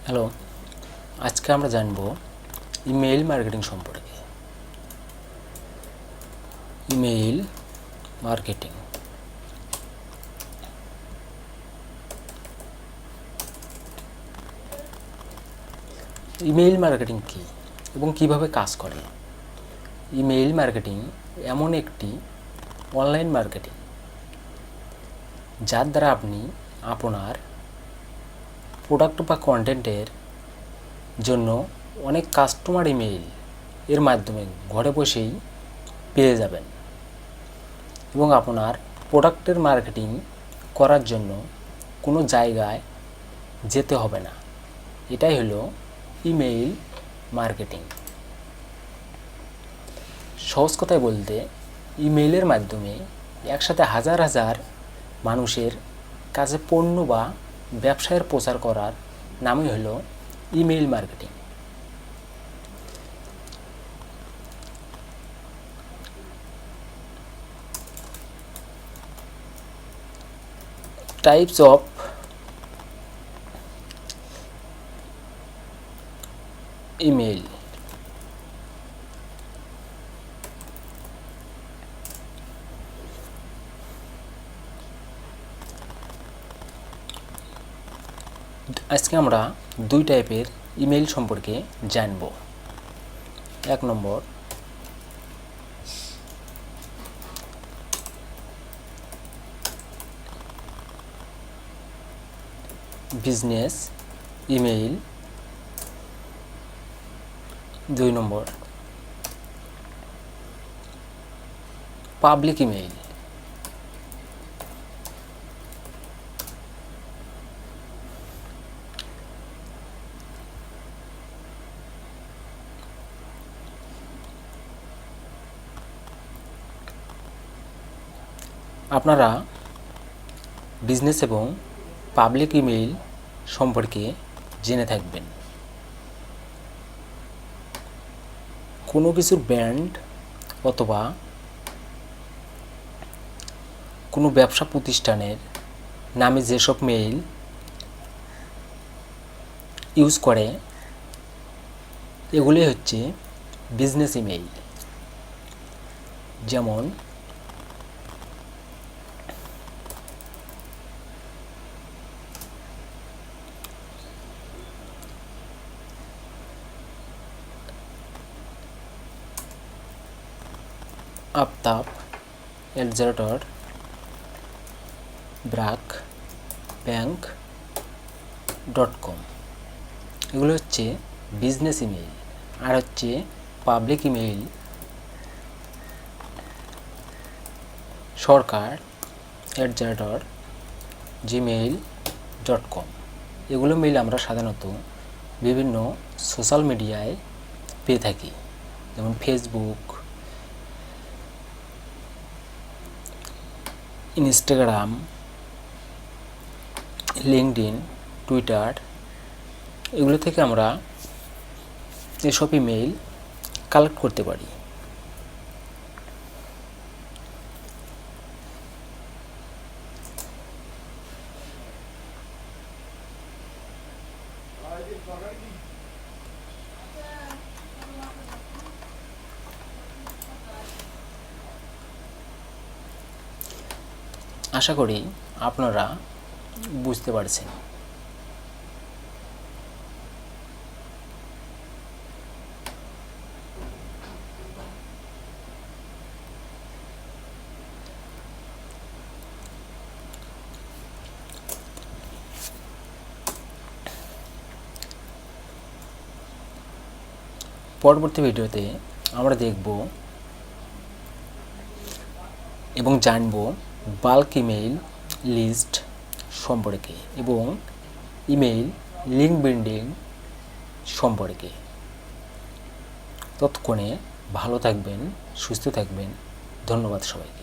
Hello, আজকে আমরা জানব ইমেইল মার্কেটিং সম্পর্কে। ইমেইল মার্কেটিং ইমেইল মার্কেটিং কী এবং কিভাবে কাজ করে? ইমেইল মার্কেটিং এমন একটি অনলাইন মার্কেটিং যার দ্বারা আপনি আপনার প্রোডাক্ট বা কন্টেন্টের জন্য অনেক কাস্টমার ইমেইল এর মাধ্যমে ঘরে বসেই পেয়ে যাবেন এবং আপনার প্রোডাক্টের মার্কেটিং করার জন্য কোনো জায়গায় যেতে হবে না। এটাই হলো ইমেইল মার্কেটিং। সহজ কথায় বলতে, ইমেইলের মাধ্যমে একসাথে হাজার হাজার মানুষের কাছে পণ্য বা ব্যবসায়ের প্রচার করার নামই হলো email marketing. Types of email. আজকে আমরা দুই টাইপের ইমেইল সম্পর্কে জানব। এক নম্বর, বিজনেস ইমেইল। দুই নম্বর, পাবলিক ইমেইল। আপনারা বিজনেস এবং পাবলিক ইমেইল সম্পর্কে জেনে থাকবেন। কোনো কিছুর ব্র্যান্ড অথবা কোনো ব্যবসা প্রতিষ্ঠানের নামে যেসব মেইল ইউজ করে এগুলি হচ্ছে বিজনেস ইমেইল। যেমন আফতাব @brakbank.com, এগুলো হচ্ছে বিজনেস ইমেইল। আর হচ্ছে পাবলিক ইমেইল, সরকার @gmail.com। এগুলো মেইল আমরা সাধারণত বিভিন্ন সোশ্যাল মিডিয়ায় পেয়ে থাকি, যেমন ফেসবুক, ইনস্টাগ্রাম, লিঙ্কডইন, টুইটার, এগুলো থেকে আমরা এসব ইমেইল কালেক্ট করতে পারি। আশা করি আপনারা বুঝতে পারছেন। পরবর্তী ভিডিওতে আমরা দেখব এবং জানব বাল্ক ইমেইল লিস্ট সম্পর্কে এবং ইমেইল লিঙ্ক বিল্ডিং সম্পর্কে। ততক্ষণে ভালো থাকবেন, সুস্থ থাকবেন। ধন্যবাদ সবাইকে।